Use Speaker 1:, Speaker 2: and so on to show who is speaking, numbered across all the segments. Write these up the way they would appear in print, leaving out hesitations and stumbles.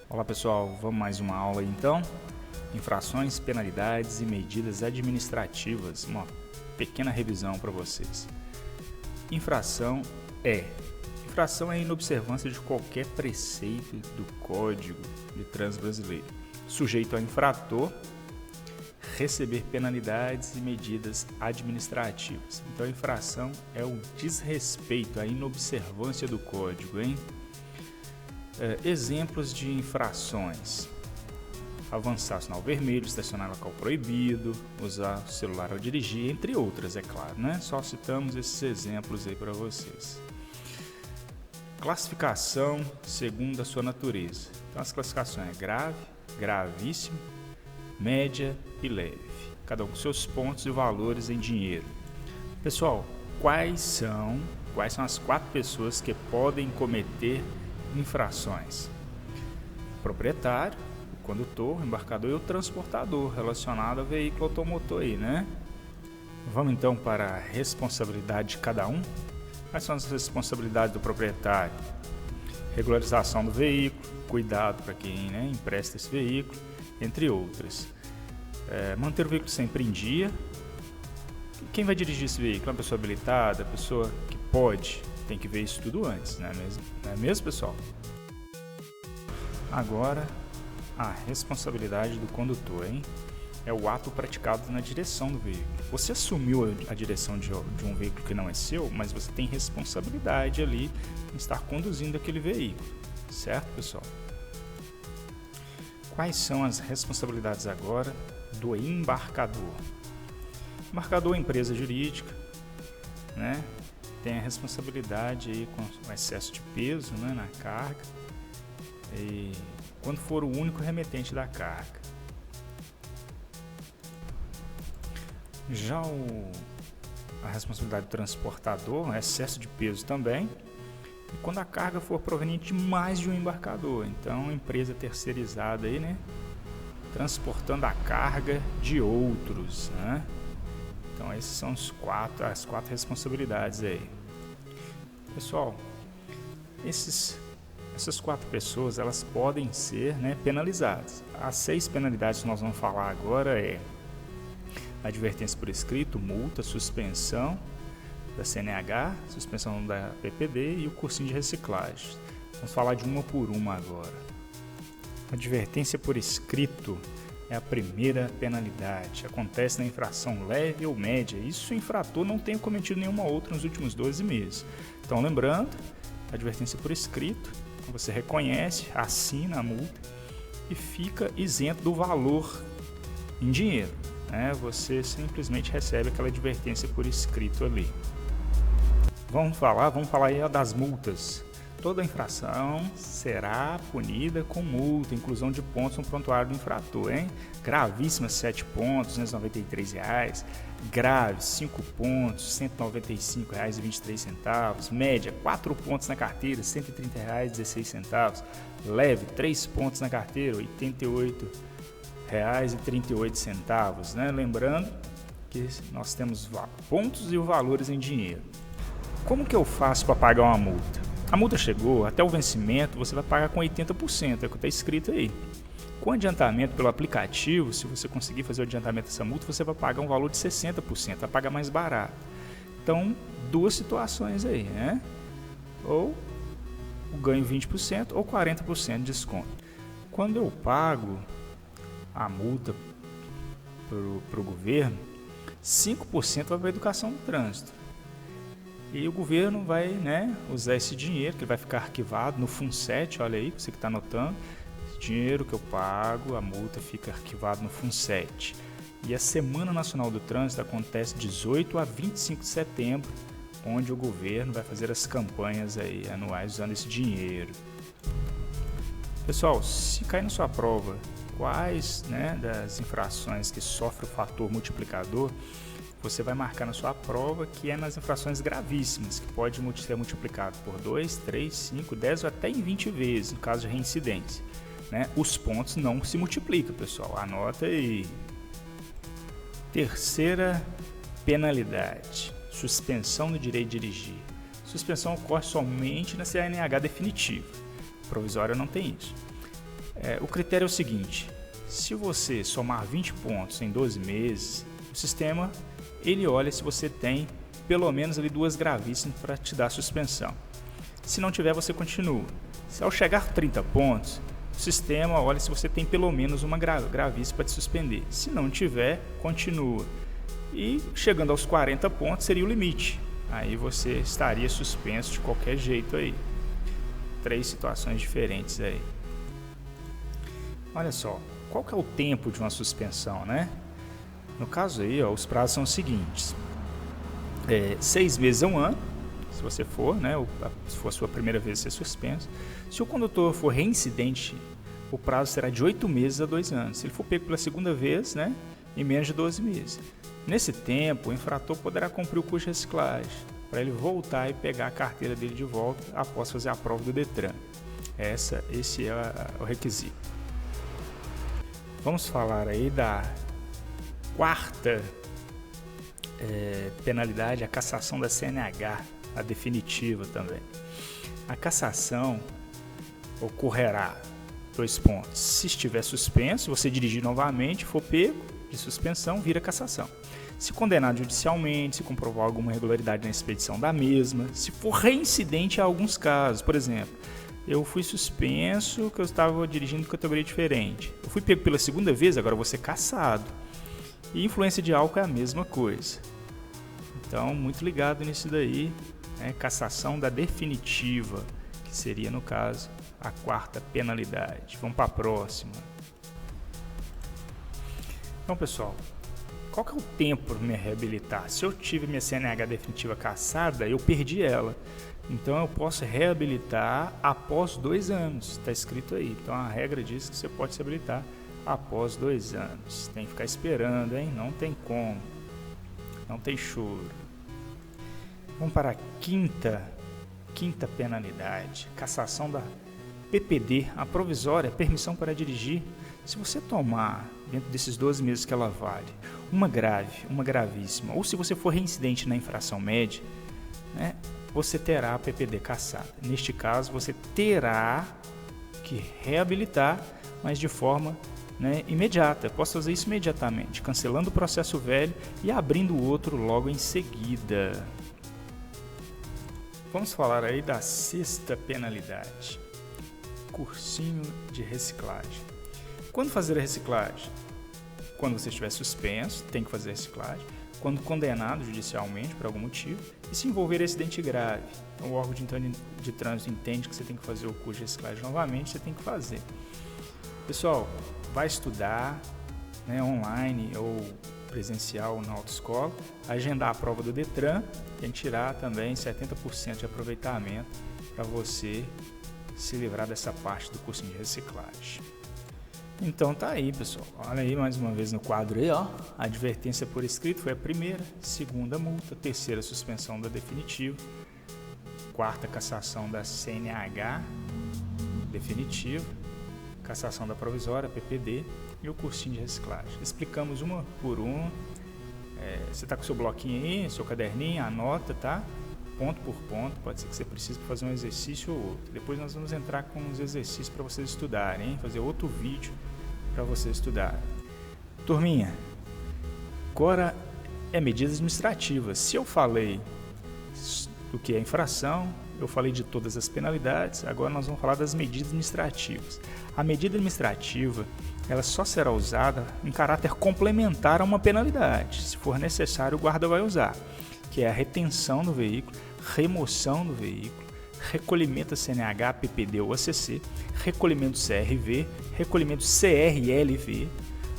Speaker 1: Olá pessoal, vamos mais uma aula aí, então. Infrações, penalidades e medidas administrativas. Uma pequena revisão para vocês. Infração é a inobservância de qualquer preceito do Código de Trânsito Brasileiro, sujeito ao infrator receber penalidades e medidas administrativas. Então a infração é o desrespeito, a inobservância do Código, hein? Exemplos de infrações: avançar sinal vermelho, estacionar em local proibido, usar o celular ao dirigir, entre outras, é claro, né? Só citamos esses exemplos aí para vocês. Classificação segundo a sua natureza. Então as classificações é grave, gravíssimo, média e leve. Cada um com seus pontos e valores em dinheiro. Pessoal, quais são as 4 pessoas que podem cometer infrações? O proprietário, o condutor, o embarcador e o transportador relacionado ao veículo automotor aí, né? Vamos então para a responsabilidade de cada um. Quais são as responsabilidades do proprietário? Regularização do veículo, cuidado para quem empresta esse veículo, entre outras. Manter o veículo sempre em dia. Quem vai dirigir esse veículo? Uma pessoa habilitada, a pessoa que pode. Tem que ver isso tudo antes, não é mesmo, pessoal? Agora, a responsabilidade do condutor, hein? É o ato praticado na direção do veículo. Você assumiu a direção de um veículo que não é seu, mas você tem responsabilidade ali em estar conduzindo aquele veículo, certo, pessoal? Quais são as responsabilidades agora do embarcador? Embarcador é empresa jurídica, né? Tem a responsabilidade aí com o excesso de peso, né, na carga, e quando for o único remetente da carga. Já a responsabilidade do transportador é excesso de peso também, e quando a carga for proveniente de mais de um embarcador. Então, empresa terceirizada aí, né, transportando a carga de outros, né? Então, essas são as 4 responsabilidades aí. Pessoal, essas 4 pessoas, elas podem ser, penalizadas. As 6 penalidades que nós vamos falar agora é advertência por escrito, multa, suspensão da CNH, suspensão da PPD e o cursinho de reciclagem. Vamos falar de uma por uma agora. Advertência por escrito é a primeira penalidade. Acontece na infração leve ou média. Isso o infrator não tenha cometido nenhuma outra nos últimos 12 meses. Então, lembrando, advertência por escrito, você reconhece, assina a multa e fica isento do valor em dinheiro, né? Você simplesmente recebe aquela advertência por escrito ali. Vamos falar aí das multas. Toda infração será punida com multa, inclusão de pontos no prontuário do infrator, hein? Gravíssima, 7 pontos, R$ 293. Grave, 5 pontos, R$ 195,23. Média, 4 pontos na carteira, R$ 130,16. Leve, 3 pontos na carteira, R$ 88,38, né? Lembrando que nós temos pontos e valores em dinheiro. Como que eu faço para pagar uma multa? A multa chegou, até o vencimento você vai pagar com 80%, é o que está escrito aí. Com adiantamento pelo aplicativo, se você conseguir fazer o adiantamento dessa multa, você vai pagar um valor de 60%, vai pagar mais barato. Então, 2 situações aí, né? Ou o ganho 20% ou 40% de desconto. Quando eu pago a multa para o governo, 5% vai para a educação do trânsito. E o governo vai, usar esse dinheiro, que vai ficar arquivado no FUNSET, olha aí, você que está anotando. Esse dinheiro que eu pago, a multa fica arquivado no FUNSET. E a Semana Nacional do Trânsito acontece 18 a 25 de setembro, onde o governo vai fazer as campanhas aí anuais usando esse dinheiro. Pessoal, se cair na sua prova quais das infrações que sofre o fator multiplicador, você vai marcar na sua prova que é nas infrações gravíssimas, que pode ser multiplicado por 2, 3, 5, 10 ou até em 20 vezes, no caso de reincidência. Os pontos não se multiplicam, pessoal. Anota aí. Terceira penalidade: suspensão do direito de dirigir. Suspensão ocorre somente na CNH definitiva. Provisória não tem isso. O critério é o seguinte: se você somar 20 pontos em 12 meses, o sistema ele olha se você tem pelo menos ali 2 gravíssimas para te dar suspensão. Se não tiver, você continua. Se ao chegar a 30 pontos, o sistema olha se você tem pelo menos uma gravíssima para te suspender. Se não tiver, continua. E chegando aos 40 pontos seria o limite. Aí você estaria suspenso de qualquer jeito aí. 3 situações diferentes aí. Olha só, qual que é o tempo de uma suspensão, né? No caso aí, os prazos são os seguintes. 6 meses a 1 ano, se você for, né? Se for a sua primeira vez ser suspenso. Se o condutor for reincidente, o prazo será de 8 meses a 2 anos. Se ele for pego pela segunda vez, né? Em menos de 12 meses. Nesse tempo, o infrator poderá cumprir o curso de reciclagem, para ele voltar e pegar a carteira dele de volta após fazer a prova do Detran. Esse é o requisito. Vamos falar aí da quarta penalidade, a cassação da CNH, a definitiva também. A cassação ocorrerá, 2 pontos, se estiver suspenso, você dirigir novamente, for pego de suspensão, vira cassação. Se condenado judicialmente, se comprovar alguma irregularidade na expedição da mesma, se for reincidente em alguns casos, por exemplo, eu fui suspenso que eu estava dirigindo categoria diferente. Eu fui pego pela segunda vez, agora eu vou ser cassado. E influência de álcool é a mesma coisa. Então, muito ligado nisso daí, né? Cassação da definitiva, que seria, no caso, a quarta penalidade. Vamos para a próxima. Então, pessoal, qual que é o tempo para me reabilitar? Se eu tive minha CNH definitiva cassada, eu perdi ela. Então eu posso reabilitar após 2 anos, está escrito aí. Então a regra diz que você pode se habilitar após 2 anos. Tem que ficar esperando, hein? Não tem como, não tem choro. Vamos para a quinta penalidade, cassação da PPD, a provisória, permissão para dirigir. Se você tomar, dentro desses 12 meses que ela vale, uma grave, uma gravíssima, ou se você for reincidente na infração média, né? Você terá a PPD cassada. Neste caso, você terá que reabilitar, mas de forma, né, imediata. Eu posso fazer isso imediatamente, cancelando o processo velho e abrindo o outro logo em seguida. Vamos falar aí da 6ª penalidade, cursinho de reciclagem. Quando fazer a reciclagem? Quando você estiver suspenso, tem que fazer a reciclagem. Quando condenado judicialmente por algum motivo, e se envolver acidente grave. Então, o órgão de trânsito entende que você tem que fazer o curso de reciclagem novamente, você tem que fazer. Pessoal, vai estudar, né, online ou presencial na autoescola, agendar a prova do Detran, tem que tirar também 70% de aproveitamento para você se livrar dessa parte do cursinho de reciclagem. Então tá aí, pessoal, olha aí mais uma vez no quadro aí, ó, a advertência por escrito foi a primeira, 2ª multa, 3ª suspensão da definitiva, 4ª cassação da CNH definitiva, cassação da provisória, PPD e o cursinho de reciclagem. Explicamos uma por uma, você tá com seu bloquinho aí, seu caderninho, anota, tá? Ponto por ponto, pode ser que você precise fazer um exercício ou outro. Depois nós vamos entrar com os exercícios para vocês estudarem, hein? Fazer outro vídeo para vocês estudarem. Turminha, agora é medidas administrativas. Se eu falei do que é infração, eu falei de todas as penalidades, agora nós vamos falar das medidas administrativas. A medida administrativa, ela só será usada em caráter complementar a uma penalidade. Se for necessário, o guarda vai usar, que é a retenção do veículo, remoção do veículo, recolhimento da CNH, PPD ou ACC, recolhimento CRV, recolhimento CRLV,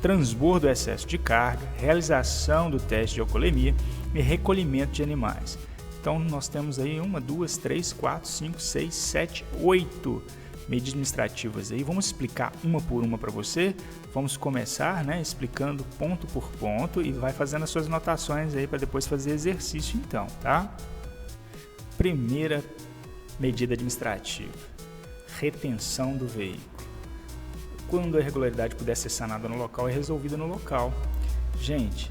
Speaker 1: transbordo do excesso de carga, realização do teste de alcoolemia e recolhimento de animais. Então nós temos aí 1, 2, 3, 4, 5, 6, 7, 8 medidas administrativas aí. Vamos explicar uma por uma para você. Vamos começar, né, explicando ponto por ponto e vai fazendo as suas anotações aí para depois fazer exercício então, tá? Primeira medida administrativa, retenção do veículo. Quando a irregularidade puder ser sanada no local, é resolvida no local. Gente,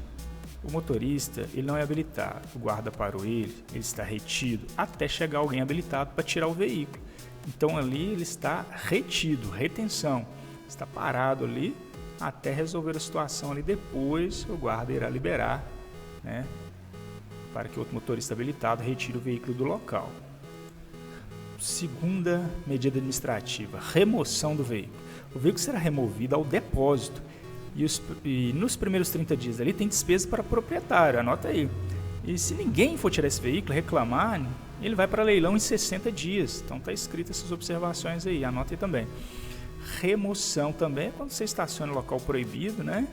Speaker 1: o motorista ele não é habilitado, o guarda parou ele está retido até chegar alguém habilitado para tirar o veículo. Então ali ele está retido, retenção. está parado ali até resolver a situação ali. Depois o guarda irá liberar, né, para que outro motorista habilitado retire o veículo do local. Segunda medida administrativa, remoção do veículo. O veículo será removido ao depósito e nos primeiros 30 dias ali tem despesa para o proprietário, anota aí. E se ninguém for tirar esse veículo, reclamar, ele vai para leilão em 60 dias. Então está escrito essas observações aí, anota aí também. Remoção também é quando você estaciona em local proibido, né?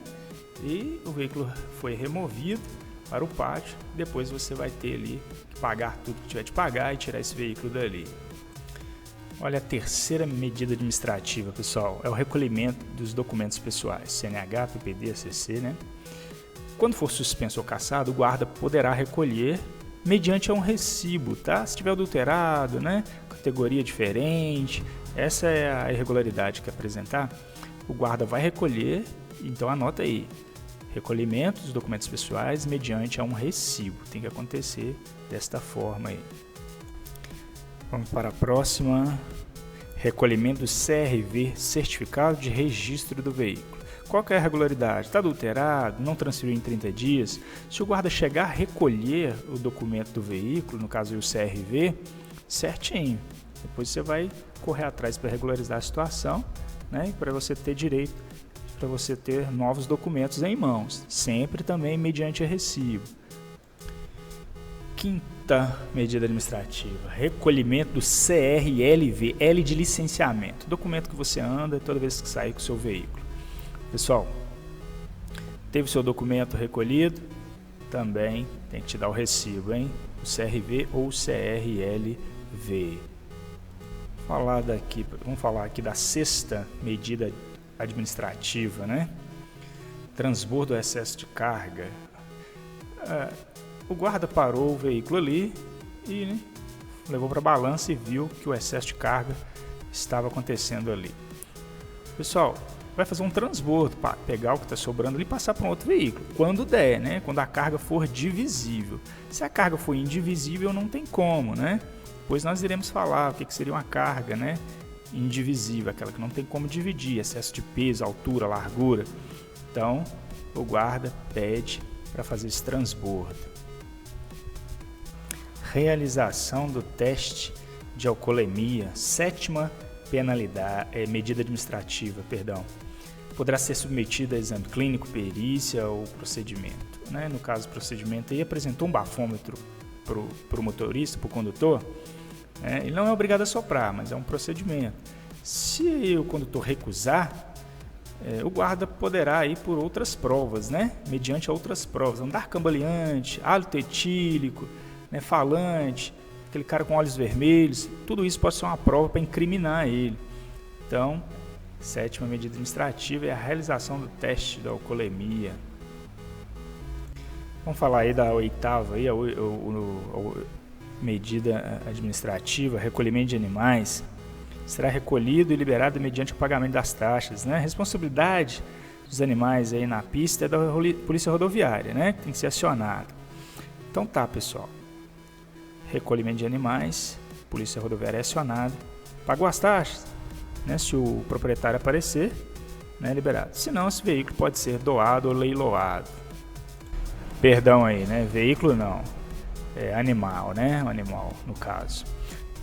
Speaker 1: E o veículo foi removido para o pátio, depois você vai ter ali que pagar tudo que tiver de pagar e tirar esse veículo dali. Olha a terceira medida administrativa, pessoal, é o recolhimento dos documentos pessoais, CNH, PPD, ACC, né? Quando for suspenso ou cassado, o guarda poderá recolher mediante um recibo, tá? Se tiver adulterado, né? Categoria diferente, essa é a irregularidade que apresentar, o guarda vai recolher, então anota aí, recolhimento dos documentos pessoais mediante um recibo, tem que acontecer desta forma aí. Vamos para a próxima, recolhimento do CRV, certificado de registro do veículo. Qual que é a regularidade? Está adulterado, não transferiu em 30 dias? Se o guarda chegar a recolher o documento do veículo, no caso o CRV, certinho, depois você vai correr atrás para regularizar a situação, né, para você ter direito, para você ter novos documentos em mãos, sempre também mediante recibo. Quinta medida administrativa, recolhimento do CRLV, L de licenciamento, documento que você anda toda vez que sair com o seu veículo. Pessoal, teve seu documento recolhido, também tem que te dar o recibo, hein? O CRV ou CRLV. Vamos falar aqui da sexta medida administrativa, né? Transbordo ou excesso de carga. O guarda parou o veículo ali e, né, levou para a balança e viu que o excesso de carga estava acontecendo ali. Pessoal, vai fazer um transbordo para pegar o que está sobrando ali e passar para um outro veículo, quando der, né? Quando a carga for divisível. Se a carga for indivisível, não tem como, né? Pois nós iremos falar o que seria uma carga, né, indivisível, aquela que não tem como dividir, excesso de peso, altura, largura. Então, o guarda pede para fazer esse transbordo. Realização do teste de alcoolemia, sétima medida administrativa, poderá ser submetida a exame clínico, perícia ou procedimento, né? No caso, procedimento aí apresentou um bafômetro para o motorista, para o condutor, né? Ele não é obrigado a soprar, mas é um procedimento. Se o condutor recusar, o guarda poderá ir por outras provas, né? Mediante outras provas, andar cambaleante, hálito etílico, né, falante, aquele cara com olhos vermelhos, tudo isso pode ser uma prova para incriminar ele. Então, sétima medida administrativa é a realização do teste da alcoolemia. Vamos falar aí da oitava, aí, a medida administrativa, recolhimento de animais. Será recolhido e liberado mediante o pagamento das taxas, né? A responsabilidade dos animais aí na pista é da Polícia Rodoviária, né? Tem que ser acionado. Então tá, pessoal. Recolhimento de animais, Polícia Rodoviária é acionada, pagou as taxas, né? Se o proprietário aparecer, né, liberado. Se não, esse veículo pode ser doado ou leiloado. Perdão aí, né? Veículo não, é animal, né? Um animal, no caso.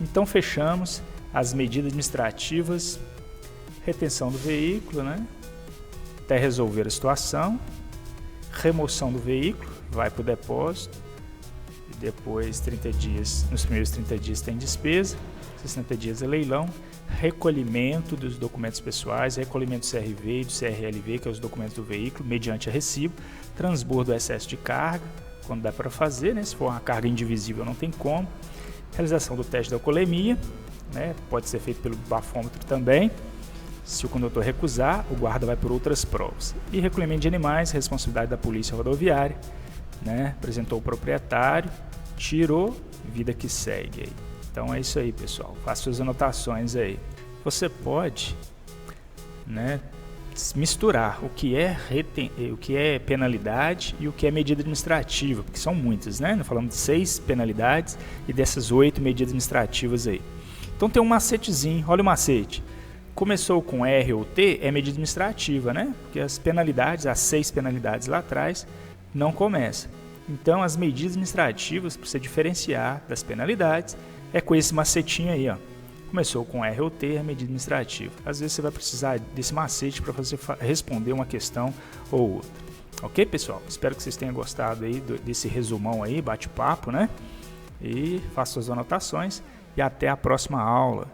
Speaker 1: Então fechamos as medidas administrativas, retenção do veículo, né? Até resolver a situação, remoção do veículo, vai para o depósito, e depois 30 dias, nos primeiros 30 dias tem despesa, 60 dias é leilão, recolhimento dos documentos pessoais, recolhimento do CRV e do CRLV, que é os documentos do veículo, mediante a recibo, transbordo do excesso de carga, quando dá para fazer, né? Se for uma carga indivisível não tem como, realização do teste da alcoolemia, né? Pode ser feito pelo bafômetro também. Se o condutor recusar, o guarda vai por outras provas. E recolhimento de animais, responsabilidade da Polícia Rodoviária, né? Apresentou o proprietário, tirou, vida que segue aí. Então é isso aí, pessoal. Faça suas anotações aí. Você pode, né, misturar o que é penalidade e o que é medida administrativa, porque são muitas, né? Nós falamos de 6 penalidades e dessas 8 medidas administrativas aí. Então tem um macetezinho, olha o macete. Começou com R ou T, é medida administrativa, né? Porque as penalidades, as 6 penalidades lá atrás, não começam. Então, as medidas administrativas, para você diferenciar das penalidades, é com esse macetinho aí, ó. Começou com R ou T, é medida administrativa. Às vezes você vai precisar desse macete para você responder uma questão ou outra. Ok, pessoal? Espero que vocês tenham gostado aí desse resumão aí, bate-papo, né? E faça suas anotações e até a próxima aula.